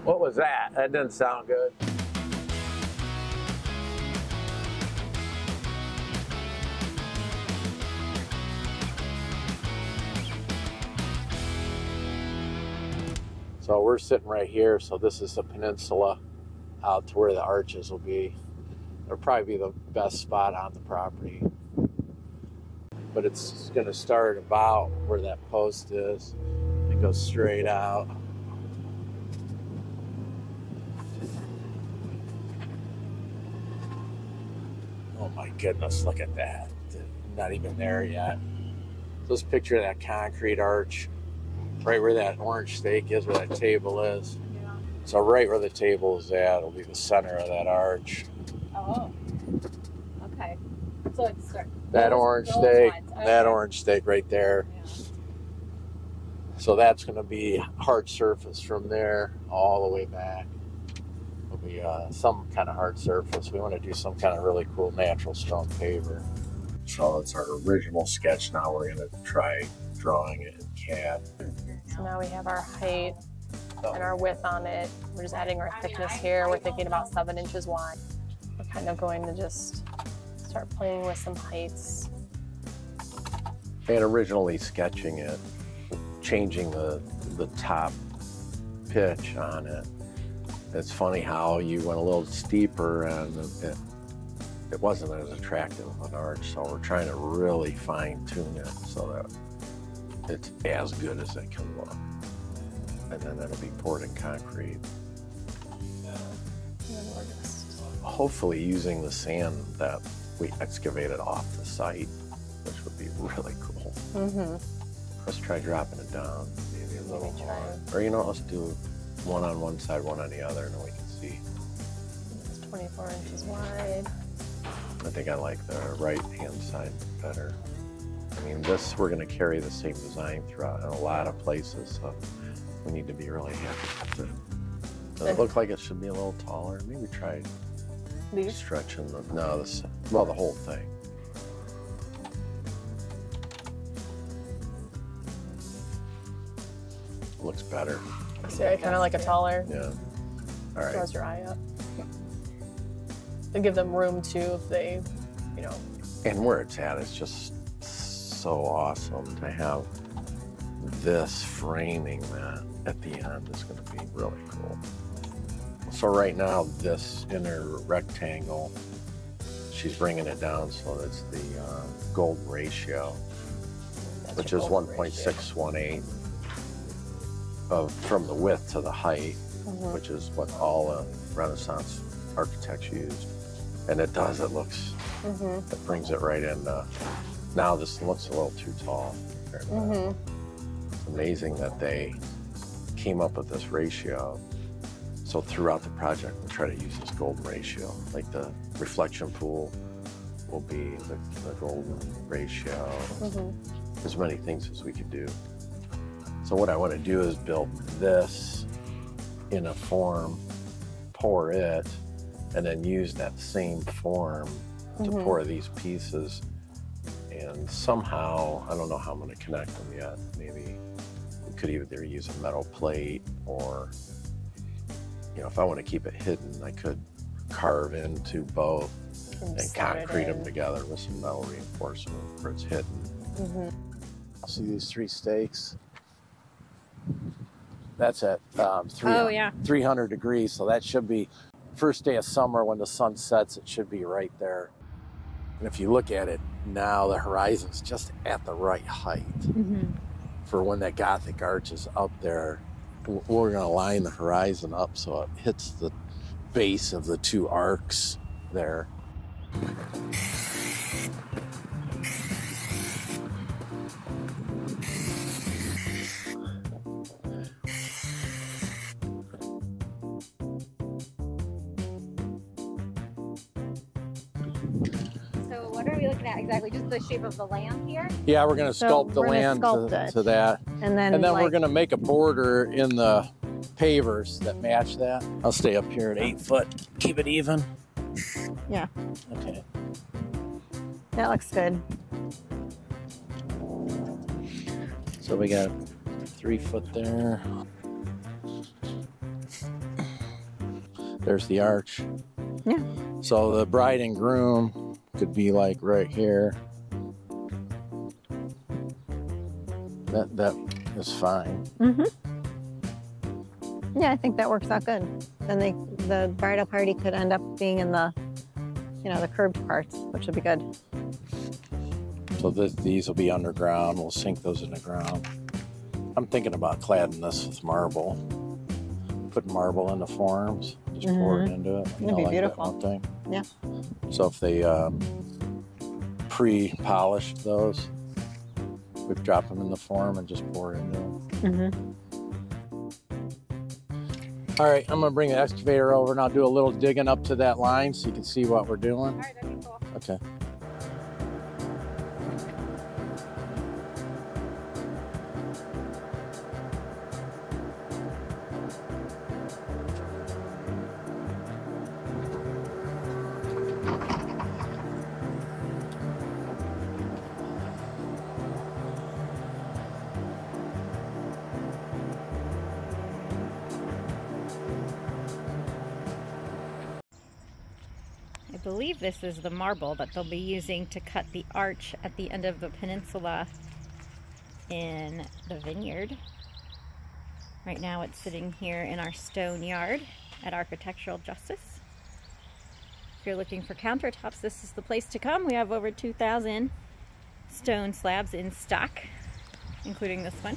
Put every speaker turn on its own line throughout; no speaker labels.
What was that? That didn't sound good. So we're sitting right here, so this is the peninsula out to where the arches will be. It'll probably be the best spot on the property. But it's going to start about where that post is. It goes straight out. Oh my goodness, look at that. Not even there yet. Just picture that concrete arch right where that orange stake is, where that table is. Yeah. So right where the table is at will be the center of that arch.
Oh, okay. So it's
that orange stake, okay. That orange stake right there. Yeah. So that's going to be hard surface from there all the way back. It'll be some kind of hard surface. We want to do some kind of really cool natural stone paver. So it's our original sketch. Now we're going to try drawing it in CAD.
So now we have our height and our width on it. We're just adding our thickness here. We're thinking about 7 inches wide. We're kind of going to just start playing with some heights.
And originally sketching it, changing the top pitch on it. It's funny how you went a little steeper and it wasn't as attractive of an arch, so we're trying to really fine tune it so that it's as good as it can look. And then it'll be poured in concrete. Hopefully using the sand that we excavated off the site, which would be really cool. Mm-hmm. Let's try dropping it down, maybe a little more. Or you know, let's do one on one side, one on the other, and then we can see.
It's 24 inches wide.
I think I like the right-hand side better. I mean, this, we're going to carry the same design throughout in a lot of places, so we need to be really happy with it. Does it look like it should be a little taller? Maybe try stretching the, no, this, well, the whole thing. Looks better.
See, I kind of like a taller.
Yeah. All right.
Draws your eye up. To give them room too, if they, you know.
And where it's at, it's just so awesome to have this framing that at the end is going to be really cool. So right now, this inner rectangle, she's bringing it down so it's the golden ratio, which is 1.618 from the width to the height, which is what all Renaissance architects used. And it does, it looks, it brings it right in. Now this looks a little too tall. It's amazing that they came up with this ratio. So throughout the project, we'll try to use this golden ratio. Like the reflection pool will be the golden ratio. As many things as we could do. So what I want to do is build this in a form, pour it, and then use that same form to pour these pieces. And somehow, I don't know how I'm going to connect them yet. Maybe we could either use a metal plate or, you know, if I want to keep it hidden, I could carve into both and concrete them together with some metal reinforcement where it's hidden. See these 3 stakes? That's at 300 degrees, so that should be first day of summer when the sun sets. It should be right there. And if you look at it now, the horizon's just at the right height for when that Gothic arch is up there. We're going to line the horizon up so it hits the base of the 2 arcs there.
What are we looking at exactly? Just the shape of the land here?
Yeah, we're going to sculpt the land to that. And then we're going to make a border in the pavers that match that. I'll stay up here at 8 foot. Keep it even.
Yeah.
Okay.
That looks good.
So we got 3 foot there. There's the arch.
Yeah.
So the bride and groom could be like right here. That is fine.
Mm-hmm. Yeah, I think that works out good. Then the bridal party could end up being in the, the curved parts, which would be good.
So these will be underground. We'll sink those in the ground. I'm thinking about cladding this with marble. Put marble in the forms. Just pour it into it.
It'd be
like
beautiful.
That one thing.
Yeah.
So if they pre-polished those, we've dropped them in the form and just pour it into them.
Mm-hmm.
All right, I'm gonna bring the excavator over and I'll do a little digging up to that line so you can see what we're doing.
All right, that'd be cool.
Okay.
I believe this is the marble that they'll be using to cut the arch at the end of the peninsula in the Vineyard. Right now it's sitting here in our stone yard at Architectural Justice. If you're looking for countertops, this is the place to come. We have over 2,000 stone slabs in stock, including this one.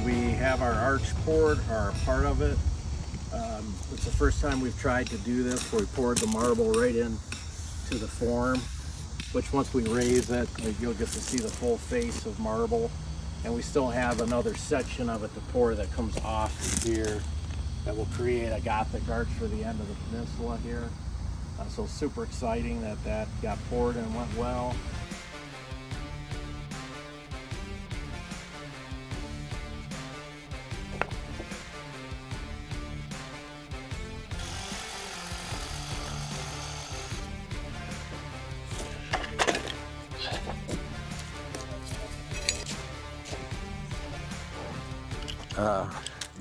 We have our arch poured, or part of it. It's the first time we've tried to do this, where we poured the marble right in to the form, which once we raise it, you'll get to see the full face of marble. And we still have another section of it to pour that comes off here that will create a Gothic arch for the end of the peninsula here. So super exciting that that got poured and went well.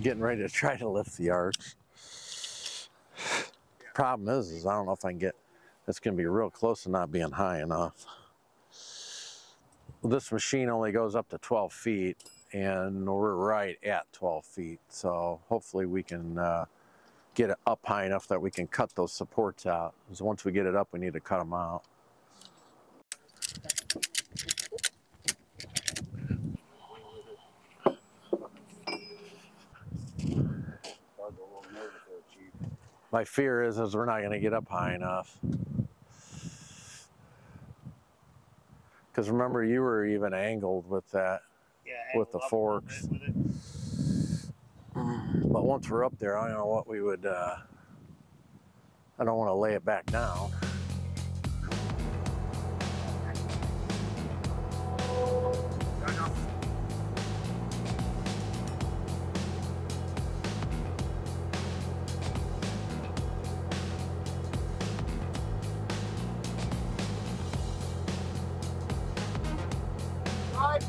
Getting ready to try to lift the arch. Problem is I don't know if I can get It's going to be real close to not being high enough. This machine only goes up to 12 feet, and we're right at 12 feet. So hopefully we can get it up high enough that we can cut those supports out. Because once we get it up, we need to cut them out. My fear is we're not going to get up high enough. Because remember, you were even angled with that, with the forks. But once we're up there, I don't know what we would, I don't want to lay it back down.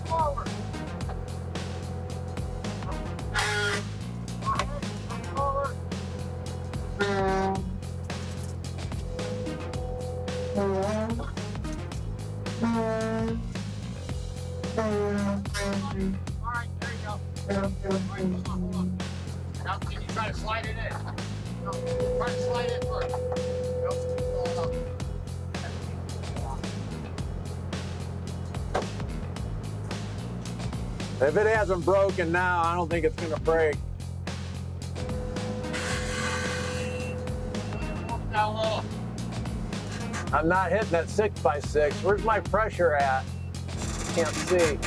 Forward. Forward. All right, there you go. All right, hold on. Now can you try to slide it in? No, try to slide it first. Nope, roll it up.
If it hasn't broken now, I don't think it's going to break.
Down low.
I'm not hitting that 6x6. Where's my pressure at? Can't see.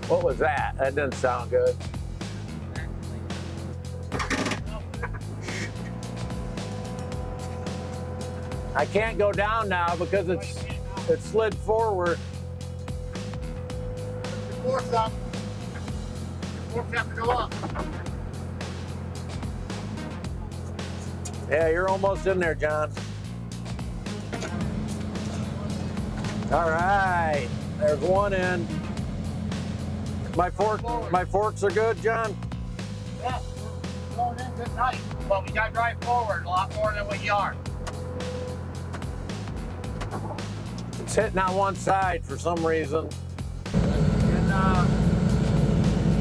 What was that? That didn't sound good. I can't go down now because it slid forward.
Force up. Force have to go up.
Yeah, you're almost in there, John. All right, there's one in. My forks are good, John?
Yeah, going in good night. But we got to drive forward a lot more than we are.
It's hitting on one side for some reason.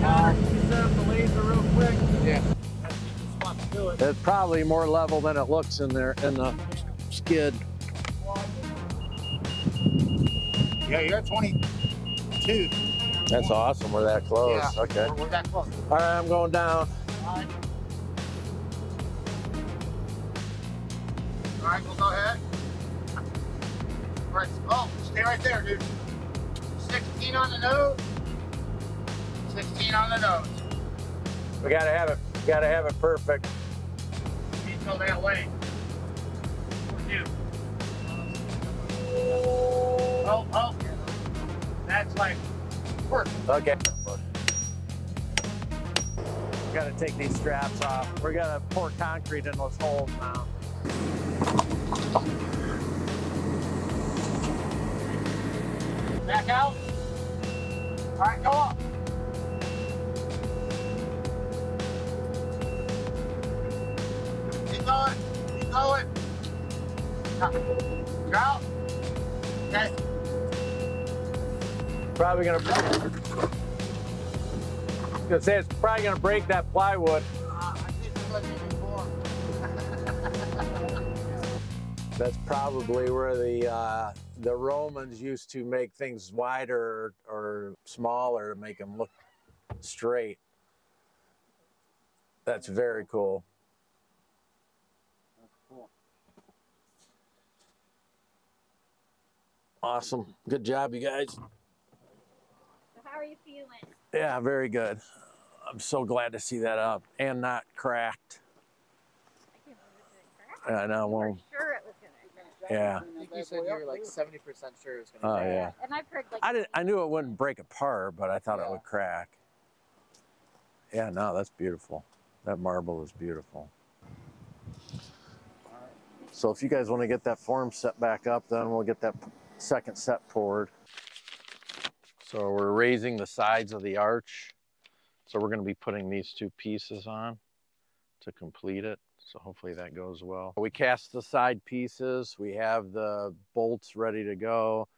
And you set up the laser real quick.
Yeah.
To do it.
It's probably more level than it looks in there in the skid.
Yeah, you're at 22.
That's awesome. We're that close.
Yeah,
Okay.
we're that close.
All right, I'm going down.
All right, we'll go ahead. All right, oh, stay right there, dude. 16 on the nose. 16 on the nose.
We gotta have it. We gotta have it perfect.
You go that way. You. Oh. That's like perfect.
Okay. We gotta take these straps off. We're gonna pour concrete in those holes now.
Back out. All right, go up. Keep going. Keep going. Go out. Okay.
Probably gonna say it's probably gonna break that plywood.
I think it's what you before.
That's probably where the Romans used to make things wider or smaller to make them look straight. That's very cool.
That's cool.
Awesome. Good job, you guys.
So how are you feeling?
Yeah, very good. I'm so glad to see that up and not cracked.
I can't believe it didn't crack.
I know.
You were
Well,
sure it was gonna crack.
yeah.
I think you said you were like 70% sure it was
Oh,
going to
yeah.
And I've heard like
I knew it wouldn't break apart, but I thought it would crack. Yeah, no, that's beautiful. That marble is beautiful. So if you guys want to get that form set back up, then we'll get that second set poured. So we're raising the sides of the arch. So we're going to be putting these two pieces on. to complete it. So hopefully that goes well. We cast the side pieces. We have the bolts ready to go.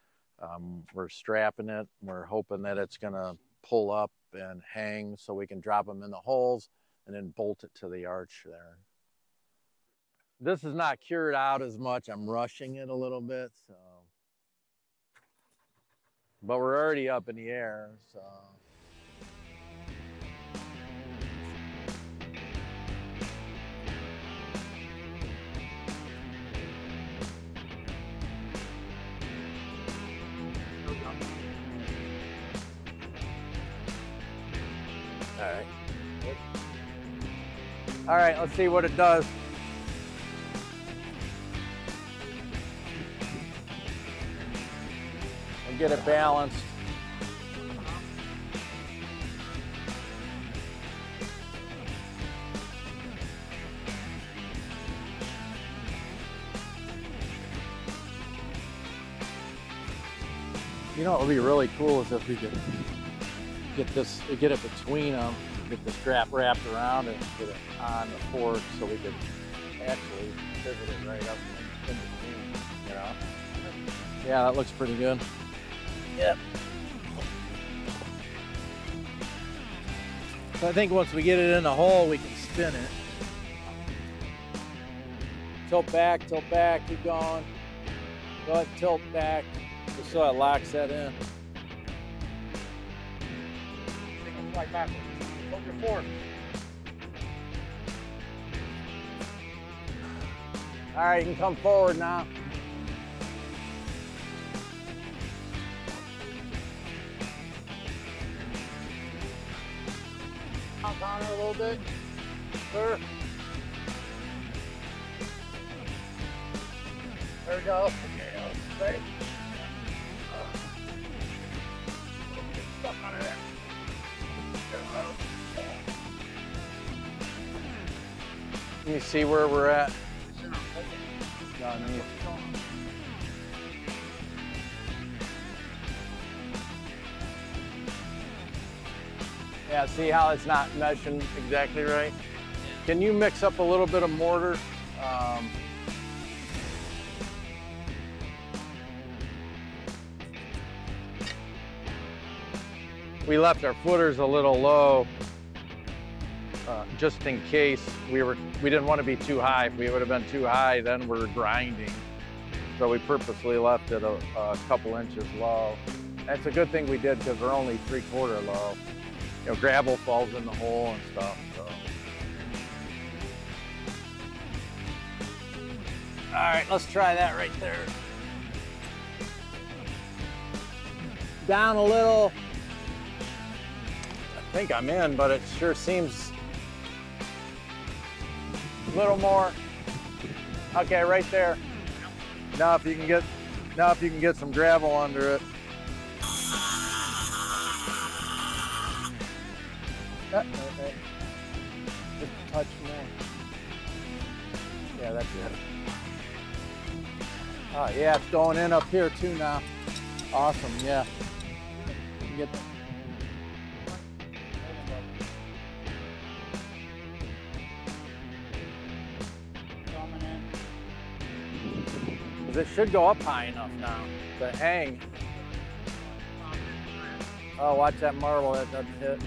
We're strapping it. We're hoping that it's gonna pull up and hang so we can drop them in the holes and then bolt it to the arch there. This is not cured out as much. I'm rushing it a little bit, so. But we're already up in the air, so. All right, let's see what it does. And get it balanced. You know what would be really cool is if we could get it between them, get the strap wrapped around and get it on the fork so we could actually pivot it right up in between, you know? Yeah, that looks pretty good. Yep. So I think once we get it in the hole, we can spin it. Tilt back, keep going. Go ahead, tilt back, just so it locks that in. Like backwards. Tilt your fork. All right, you can come forward now. Hop on her a little bit. Sir. There we go. Okay, straight. Get stuck under there. Let me see where we're at. Yeah, see how it's not meshing exactly right? Can you mix up a little bit of mortar? We left our footers a little low, just in case we didn't want to be too high. If we would have been too high, then we're grinding. So we purposely left it a couple inches low. And it's a good thing we did because we're only 3/4 low. You know, gravel falls in the hole and stuff, so. All right, let's try that right there. Down a little. I think I'm in, but it sure seems a little more. Okay, right there. Now if you can get some gravel under it. Right. Just a touch more. Yeah, that's it. Oh yeah, it's going in up here too now. Awesome, yeah. You can get that. It should go up high enough now to hang. Oh, watch that marble, that doesn't hit.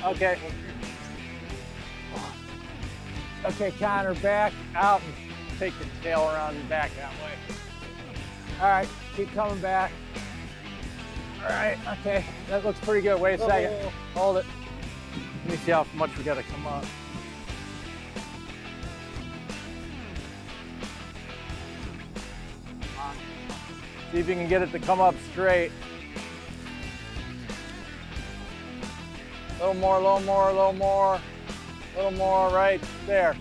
Okay. Okay, Connor, back out and take the tail around and back that way. All right, keep coming back. All right, okay, that looks pretty good. Wait a second, hold it. Let me see how much we gotta come up. See if you can get it to come up straight. A little more, a little more, a little more, a little more, right there.